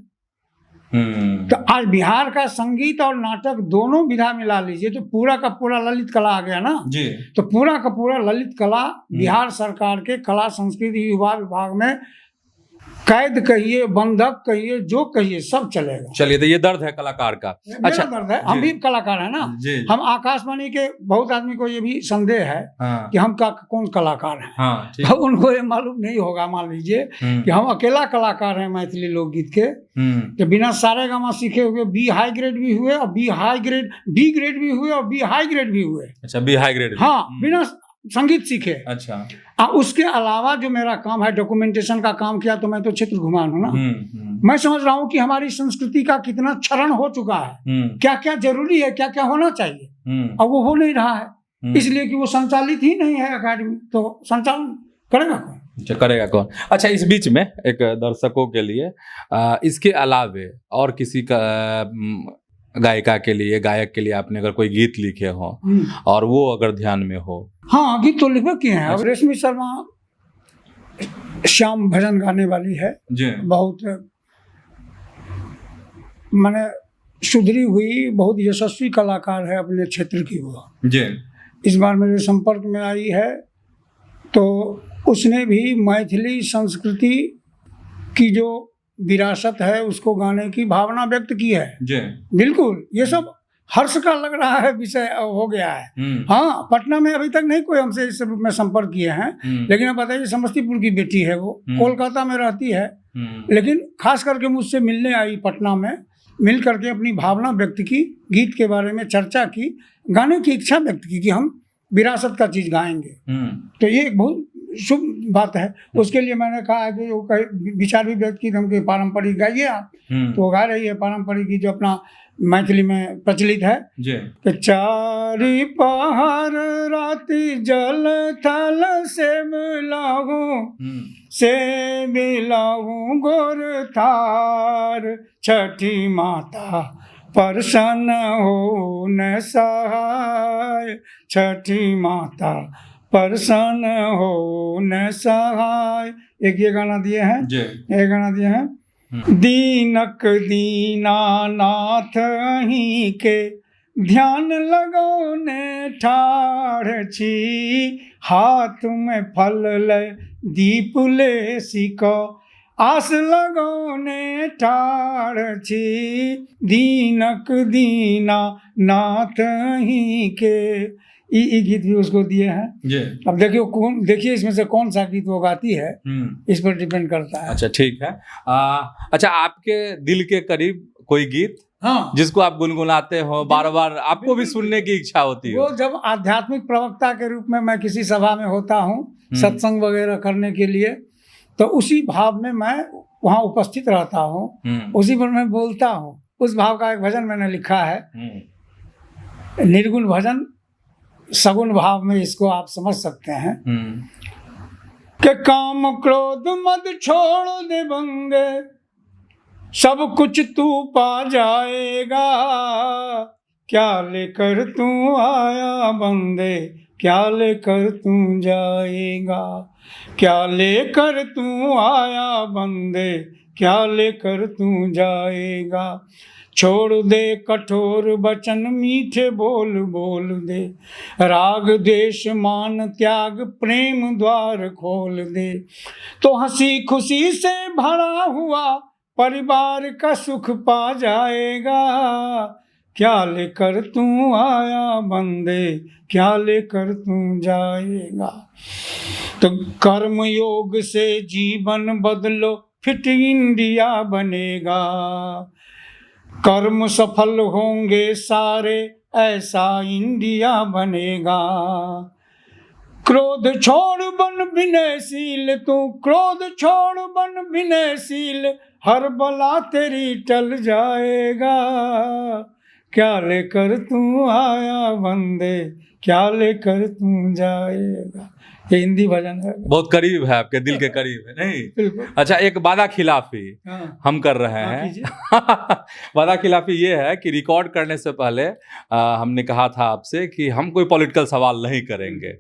A: तो आज बिहार का संगीत और नाटक दोनों विधा मिला लीजिए तो पूरा का पूरा ललित कला आ गया ना
B: जी।
A: तो पूरा का पूरा ललित कला बिहार सरकार के कला संस्कृति युवा विभाग में कैद कहिए, बंधक कहिए, जो कहिए सब चलेगा।
B: चलिए, तो ये दर्द है कलाकार का। अच्छा,
A: दर्द है। हम भी कलाकार है ना। हम आकाशवाणी के बहुत आदमी को ये भी संदेह है कि हम कौन कलाकार हैं। उनको ये मालूम नहीं होगा, मान लीजिए कि हम अकेला कलाकार हैं मैथिली लोकगीत के, कि बिना सारेगामा सीखे हुए बी हाई ग्रेड भी हुए और बी ग्रेड भी हुए और बी हाई ग्रेड भी हुए।
B: अच्छा, बी हाई ग्रेड।
A: हाँ, बिना संगीत सीखे।
B: अच्छा।
A: उसके अलावा जो मेरा काम है डॉक्यूमेंटेशन का काम किया, तो मैं तो क्षेत्र घुमान हूँ ना। मैं समझ रहा हूँ कि हमारी संस्कृति का कितना क्षरण हो चुका है, क्या क्या जरूरी है, क्या क्या होना चाहिए, और वो हो नहीं रहा है। इसलिए कि वो संचालित ही नहीं है अकेडमी, तो संचालन करेगा कौन?
B: करेगा कौन? अच्छा, इस बीच में एक दर्शकों के लिए इसके अलावे और किसी का गायिका के लिए, गायक के लिए आपने अगर कोई गीत लिखे हो और वो अगर ध्यान में हो? हाँ,
A: गीत तो लिखा किए हैं। अब रेशमी शर्मा श्याम भजन गाने वाली है
B: जी।
A: बहुत माने सुधरी हुई, बहुत यशस्वी कलाकार है अपने क्षेत्र की वो
B: जी।
A: इस बार मेरे संपर्क में आई है, तो उसने भी मैथिली संस्कृति की जो विरासत है उसको गाने की भावना व्यक्त की है
B: जी।
A: बिल्कुल, ये सब हर्ष का लग रहा है विषय हो गया है। हाँ, पटना में अभी तक नहीं कोई हमसे इस रूप में संपर्क किए हैं, लेकिन अब बताइए, समस्तीपुर की बेटी है वो, कोलकाता में रहती है, लेकिन खास करके मुझसे मिलने आई पटना में, मिल करके अपनी भावना व्यक्त की, गीत के बारे में चर्चा की, गाने की इच्छा व्यक्त की कि हम विरासत का चीज गाएंगे। तो ये एक बहुत शुभ बात है। उसके लिए मैंने कहा कि वो विचार भी व्यक्त की, हम पारंपरिक गाइए आप, तो वो गा रही है पारंपरिक गीत जो अपना मैथिली में प्रचलित है कि चारी पहाड़ राति जल थल से मिलाऊं गोर थार, छठी माता प्रसन्न हो न सहाय, छठी माता प्रसन्न हो न सहाय। एक ये गाना दिए हैं, एक गाना दिए हैं, दीनक दीनानाथ अहीं के ध्यान लगौने ठाढ़ छी, हाथ में फल ले दीप ले सिको, आस लगौने ठाढ़ छी, दीनक दीना नाथ अहीं के। ये गीत भी उसको दिए हैं। अब देखिए इसमें से कौन सा गीत वो गाती है, इस पर डिपेंड करता है।
B: अच्छा, ठीक है। अच्छा, आपके दिल के करीब कोई गीत जिसको आप गुनगुनाते हो, बार बार आपको भी सुनने की इच्छा होती है?
A: वो जब आध्यात्मिक प्रवक्ता के रूप में मैं किसी सभा में होता हूँ सत्संग वगैरह करने के लिए, तो उसी भाव में मैं वहाँ उपस्थित रहता हूँ, उसी पर मैं बोलता हूँ। उस भाव का एक भजन मैंने लिखा है, निर्गुण भजन, सगुण भाव में इसको आप समझ सकते हैं कि काम क्रोध मद छोड़ दे बंदे, सब कुछ तू पा जाएगा, क्या लेकर तू आया बंदे, क्या लेकर तू जाएगा, क्या लेकर तू आया बंदे, क्या लेकर तू जाएगा। छोड़ दे कठोर वचन मीठे बोल बोल दे, राग देश मान त्याग प्रेम द्वार खोल दे, तो हंसी खुशी से भरा हुआ परिवार का सुख पा जाएगा, क्या लेकर तू आया बंदे, क्या लेकर तू जाएगा। तो कर्म योग से जीवन बदलो, फिट इंडिया बनेगा। कर्म सफल होंगे सारे, ऐसा इंडिया बनेगा। क्रोध छोड़ बन विनयशील तू, क्रोध छोड़ बन विनयशील, हर बला तेरी टल जाएगा। क्या लेकर तू आया बंदे, क्या लेकर तू जाएगा। ये हिंदी भजन है,
B: बहुत करीब है, आपके दिल के करीब है नहीं।
A: बिल्कुल।
B: अच्छा, एक वादा खिलाफी
A: हाँ।
B: हम कर रहे
A: हाँ,
B: हैं।
A: कीजिए।
B: वादा खिलाफी ये है कि रिकॉर्ड करने से पहले हमने कहा था आपसे कि हम कोई पॉलिटिकल सवाल नहीं करेंगे,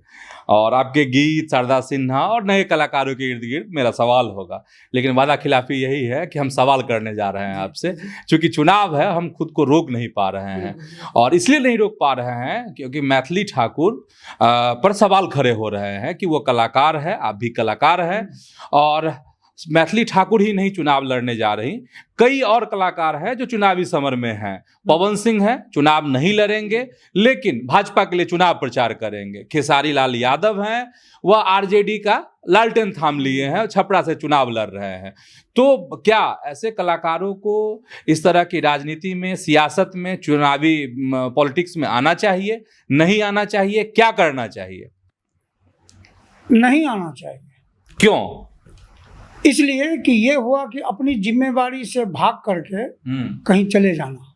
B: और आपके गीत, शारदा सिन्हा और नए कलाकारों के इर्द गिर्द मेरा सवाल होगा। लेकिन वादा खिलाफी यही है कि हम सवाल करने जा रहे हैं आपसे, क्योंकि चुनाव है, हम खुद को रोक नहीं पा रहे हैं। और इसलिए नहीं रोक पा रहे हैं क्योंकि मैथिली ठाकुर पर सवाल खड़े हो रहे हैं कि वो कलाकार है, आप भी कलाकार हैं, और मैथिली ठाकुर ही नहीं चुनाव लड़ने जा रही, कई और कलाकार हैं जो चुनावी समर में हैं। पवन सिंह हैं, चुनाव नहीं लड़ेंगे लेकिन भाजपा के लिए चुनाव प्रचार करेंगे। खेसारी लाल यादव हैं, वह आरजेडी का लालटेन थाम लिए हैं, छपरा से चुनाव लड़ रहे हैं। तो क्या ऐसे कलाकारों को इस तरह की राजनीति में, सियासत में, चुनावी पॉलिटिक्स में आना चाहिए, नहीं आना चाहिए, क्या करना चाहिए?
A: नहीं आना चाहिए।
B: क्यों?
A: इसलिए कि ये हुआ कि अपनी जिम्मेवारी से भाग करके कहीं चले जाना,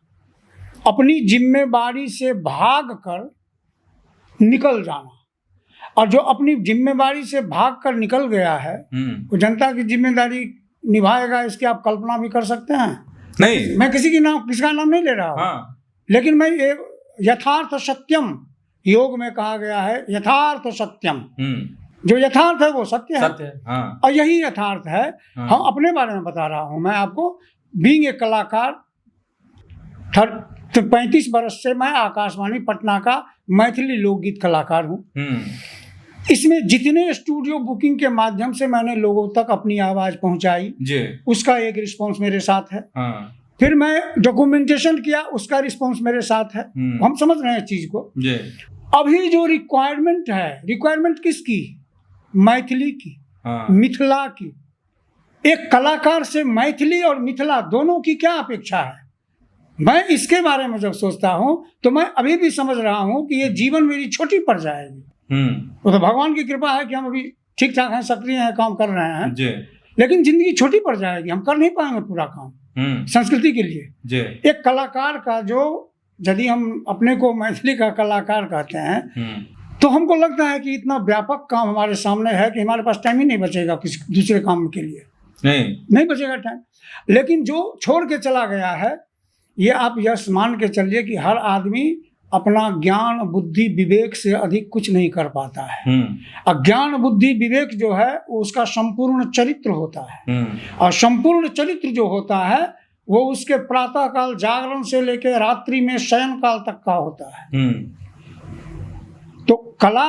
A: अपनी जिम्मेवारी से भाग कर निकल जाना। और जो अपनी जिम्मेवारी से भाग कर निकल गया है वो जनता की जिम्मेदारी निभाएगा, इसकी आप कल्पना भी कर सकते हैं।
B: नहीं,
A: मैं किसका नाम नहीं ले रहा हूँ।
B: हाँ।
A: लेकिन मैं ये यथार्थ सत्यम, योग में कहा गया है यथार्थ सत्यम, जो यथार्थ है वो सत्य है।
B: सत्य है, हाँ।
A: और यही यथार्थ है।
B: हाँ।
A: हम अपने बारे में बता रहा हूं मैं आपको। बीइंग एक कलाकार, 35 वर्ष से मैं आकाशवाणी पटना का मैथिली लोकगीत कलाकार हूं। इसमें जितने स्टूडियो बुकिंग के माध्यम से मैंने लोगों तक अपनी आवाज पहुंचाई
B: जी,
A: उसका एक रिस्पांस मेरे साथ है।
B: हाँ।
A: फिर मैं डॉक्यूमेंटेशन किया, उसका रिस्पांस मेरे साथ है। हम समझ रहे हैं चीज को।
B: जी।
A: अभी जो रिक्वायरमेंट है, रिक्वायरमेंट किसकी? मैथिली की,
B: हाँ।
A: मिथिला की। एक कलाकार से मैथिली और मिथिला दोनों की क्या अपेक्षा है? मैं इसके बारे में जब सोचता हूं तो मैं अभी भी समझ रहा हूं कि ये जीवन मेरी छोटी पड़ जाएगी। वो तो भगवान की कृपा है कि हम अभी ठीक ठाक हैं, सक्रिय हैं, काम कर रहे हैं
B: जी।
A: लेकिन जिंदगी छोटी पड़ जाएगी, हम कर नहीं पाएंगे पूरा काम संस्कृति के लिए
B: जी।
A: एक कलाकार का, जो यदि हम अपने को मैथिली का कलाकार कहते हैं तो हमको लगता है कि इतना व्यापक काम हमारे सामने है कि हमारे पास टाइम ही नहीं बचेगा किसी दूसरे काम के लिए। नहीं बचेगा टाइम। लेकिन जो छोड़ के चला गया है, ये आप यह मान के चलिए कि हर आदमी अपना ज्ञान बुद्धि विवेक से अधिक कुछ नहीं कर पाता है। और ज्ञान बुद्धि विवेक जो है वो उसका संपूर्ण चरित्र होता है। और संपूर्ण चरित्र जो होता है वो उसके प्रातः काल जागरण से लेकर रात्रि में शयन काल तक का होता है। तो कला,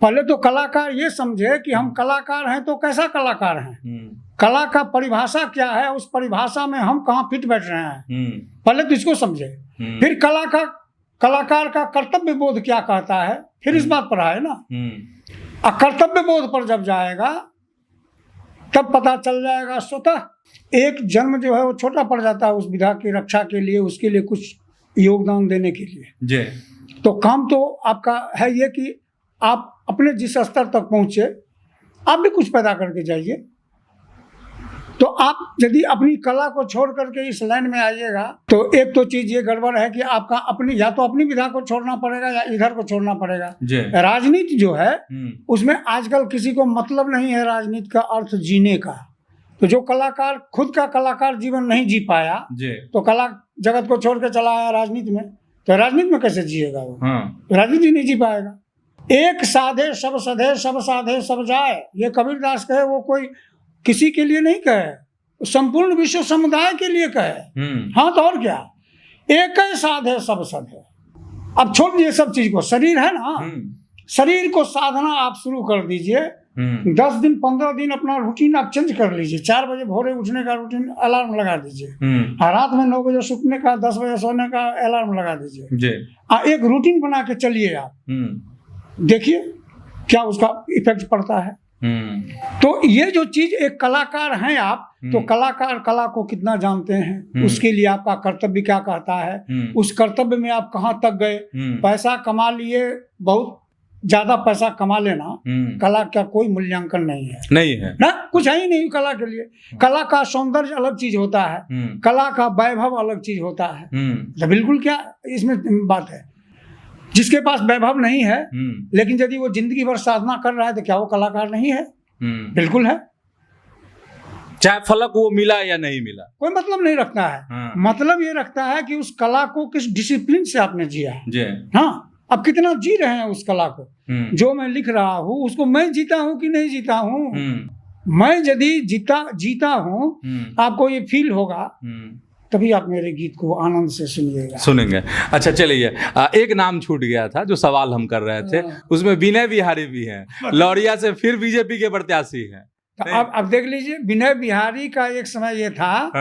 A: पहले तो कलाकार ये समझे कि हम कलाकार हैं तो कैसा कलाकार हैं, कला का परिभाषा क्या है, उस परिभाषा में हम कहाँ फिट बैठ रहे हैं, पहले तो इसको समझे। फिर कलाकार का कर्तव्य बोध क्या कहता है, फिर इस बात पर आए ना। और कर्तव्य बोध पर जब जाएगा तब पता चल जाएगा स्वतः एक जन्म जो है वो छोटा पड़ जाता है उस विधा की रक्षा के लिए, उसके लिए कुछ योगदान देने के लिए जी। तो काम तो आपका है ये कि आप अपने जिस स्तर तक पहुंचे आप भी कुछ पैदा करके जाइए। तो आप यदि अपनी कला को छोड़ करके इस लाइन में आइएगा तो एक तो चीज ये गड़बड़ है कि आपका अपनी, या तो अपनी विधा को छोड़ना पड़ेगा या इधर को छोड़ना पड़ेगा। राजनीति जो है उसमें आजकल किसी को मतलब नहीं है राजनीति का अर्थ जीने का। तो जो कलाकार खुद का कलाकार जीवन नहीं जी पाया तो कला जगत को छोड़ के चला आया राजनीति में, तो राजनीति में कैसे जिएगा वो? राजनीति नहीं जी पाएगा। एक साधे सब सधे, सब साधे सब जाए, ये कबीरदास कहे, वो कोई किसी के लिए नहीं कहे, संपूर्ण विश्व समुदाय के लिए कहे। हाँ तो और क्या, एक ही साधे सब सधे। अब छोड़ दीजिए सब चीज को, शरीर है ना, शरीर को साधना आप शुरू कर दीजिए, 10 दिन 15 दिन अपना रूटीन आप चेंज कर लीजिए। 4 बजे भोरे उठने का रूटीन अलार्म लगा दीजिए, और रात में 9 बजे सोने का, 10 बजे सोने का अलार्म लगा दीजिए। एक रूटीन बना के चलिए आप, देखिए क्या उसका इफेक्ट पड़ता है। तो ये जो चीज, एक कलाकार हैं आप, तो कलाकार कला को कितना जानते हैं, उसके लिए आपका कर्तव्य क्या कहता है, उस कर्तव्य में आप कहाँ तक गए। पैसा कमा लिए, बहुत ज्यादा पैसा कमा लेना कला का कोई मूल्यांकन नहीं है ना, कुछ है ही नहीं कला के लिए। कला का सौंदर्य अलग चीज होता है, कला का वैभव अलग चीज होता है। तो बिल्कुल क्या इसमें बात है, जिसके पास वैभव नहीं है लेकिन यदि वो जिंदगी भर साधना कर रहा है तो क्या वो कलाकार नहीं है? बिल्कुल है।
B: चाहे फलक वो मिला या नहीं मिला,
A: कोई मतलब नहीं रखता है। मतलब ये रखता है कि उस कला को किस डिसिप्लिन से आपने जिया है। हाँ, अब कितना जी रहे हैं उस कला को। जो मैं लिख रहा हूँ उसको मैं जीता हूँ कि नहीं जीता हूँ। मैं यदि जीता हूँ, आपको ये फील होगा, तभी आप मेरे गीत को आनंद से सुनेंगे। अच्छा चलिए, एक नाम छूट गया था जो सवाल हम कर रहे थे, उसमें विनय बिहारी भी हैं, लौरिया से फिर बीजेपी के प्रत्याशी हैं। तो अब देख लीजिए, विनय बिहारी का एक समय ये था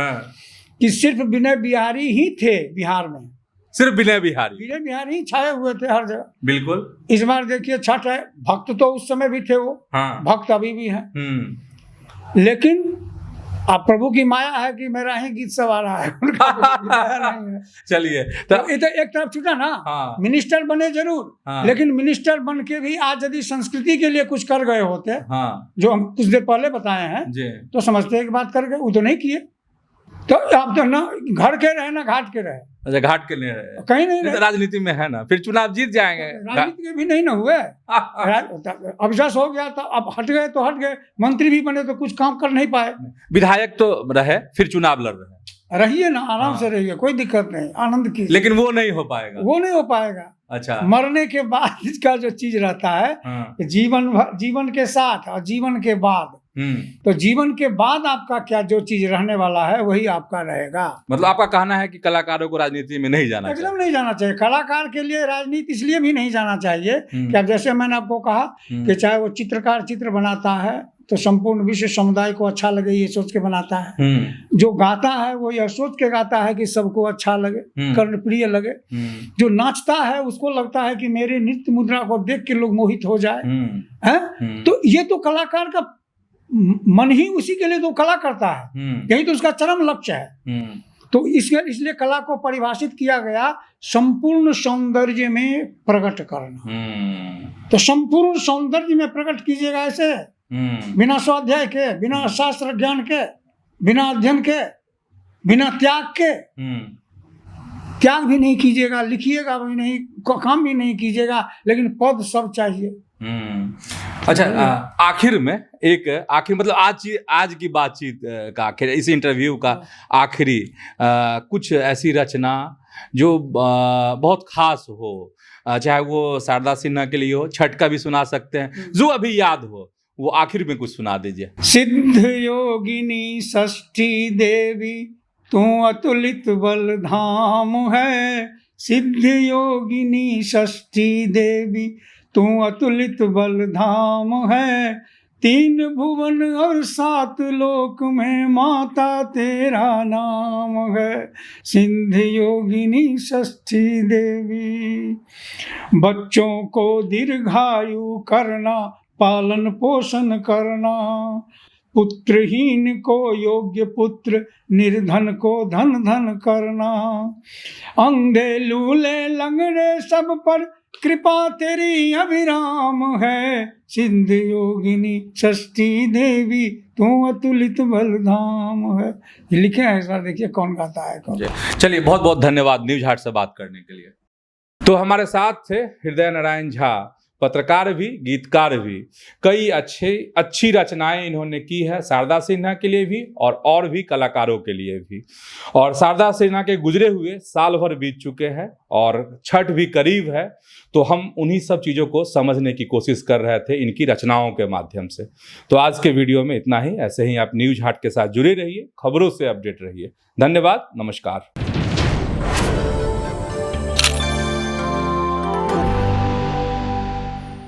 A: कि सिर्फ विनय बिहारी ही थे बिहार में,
B: सिर्फ विनय बिहारी
A: ही छाए हुए थे हर जगह।
B: बिल्कुल।
A: इस बार देखिए छठ है, भक्त तो उस समय भी थे वो, भक्त अभी भी हैं, लेकिन अब प्रभु की माया है कि मेरा ही गीत सब आ रहा है, उनका नहीं है।
B: चलिए,
A: तो एक तरफ छूटा ना। मिनिस्टर बने जरूर, लेकिन मिनिस्टर बन के भी आज यदि संस्कृति के लिए कुछ कर गए होते, जो हम कुछ देर पहले बताए हैं, तो समझते हैं कि बात कर गए, वो तो नहीं किए। तो आप तो ना घर के रहे ना घाट के रहे।
B: अच्छा, घाट के नहीं रहे,
A: कहीं नहीं रहे।
B: राजनीति में है ना, फिर चुनाव जीत जाएंगे।
A: राजनीति के भी नहीं ना हुए, अविश्वास हो गया तो अब हट गए तो हट गए, मंत्री भी बने तो कुछ काम कर नहीं पाए।
B: विधायक तो रहे, फिर चुनाव लड़
A: रहिए ना, आराम से रहिए, कोई दिक्कत नहीं, आनंद की।
B: लेकिन वो नहीं हो पाएगा,
A: अच्छा, मरने के बाद इसका जो चीज रहता है, जीवन के साथ और जीवन के बाद, तो जीवन के बाद आपका क्या जो चीज रहने वाला है वही आपका रहेगा।
B: मतलब आपका कहना है कि कलाकारों को राजनीति में नहीं जाना चाहिए?
A: एकदम नहीं जाना चाहिए। कलाकार के लिए राजनीति इसलिए भी नहीं जाना चाहिए कि अब जैसे मैंने आपको कहा कि चाहे वो चित्रकार चित्र बनाता है तो संपूर्ण विश्व समुदाय को अच्छा लगे ये सोच के बनाता है, जो गाता है वो यह सोच के गाता है कि सबको अच्छा लगे, कर्णप्रिय लगे, जो नाचता है उसको लगता है कि मेरे नृत्य मुद्रा को देख के लोग मोहित हो जाए, हैं? तो ये तो कलाकार का मन ही उसी के लिए तो कला करता है, यही तो उसका चरम लक्ष्य है। तो इसलिए कला को परिभाषित किया गया संपूर्ण सौंदर्य में प्रकट करना। तो संपूर्ण सौंदर्य में प्रकट कीजिएगा ऐसे, बिना स्वाध्याय के, बिना शास्त्र ज्ञान के, बिना अध्ययन के, बिना त्याग के। त्याग भी नहीं कीजिएगा, लिखिएगा भी नहीं, काम भी नहीं कीजिएगा, लेकिन पद सब चाहिए।
B: अच्छा, आखिर में मतलब आज की बातचीत का आखिर, इस इंटरव्यू का आखिरी कुछ ऐसी रचना जो बहुत खास हो, चाहे वो शारदा सिन्हा के लिए हो, छठ का भी सुना सकते हैं, जो अभी याद हो वो आखिर में कुछ सुना दीजिए।
A: सिद्ध योगिनी षष्ठी देवी तू अतुलित बल धाम है, सिद्ध योगिनी षष्ठी देवी तू अतुलित बल धाम है, 3 भुवन और 7 लोक में माता तेरा नाम है, सिद्ध योगिनी षष्ठी देवी। बच्चों को दीर्घायु करना, पालन पोषण करना, पुत्रहीन को योग्य पुत्र, निर्धन को धन धन करना, अंधे लूले लंगड़े सब पर कृपा तेरी अभिराम है, सिद्ध योगिनी षष्ठी देवी तू अतुलित बलधाम है। ये लिखे हैं, इस बार देखिए कौन गाता है कौन।
B: चलिए, बहुत बहुत धन्यवाद न्यूज हाट से बात करने के लिए। तो हमारे साथ थे हृदय नारायण झा, पत्रकार भी, गीतकार भी। कई अच्छी रचनाएं इन्होंने की है, शारदा सिन्हा के लिए भी और भी कलाकारों के लिए भी। और शारदा सिन्हा के गुजरे हुए साल भर बीत चुके हैं और छठ भी करीब है, तो हम उन्हीं सब चीज़ों को समझने की कोशिश कर रहे थे इनकी रचनाओं के माध्यम से। तो आज के वीडियो में इतना ही। ऐसे ही आप न्यूज हाट के साथ जुड़े रहिए, खबरों से अपडेट रहिए। धन्यवाद, नमस्कार।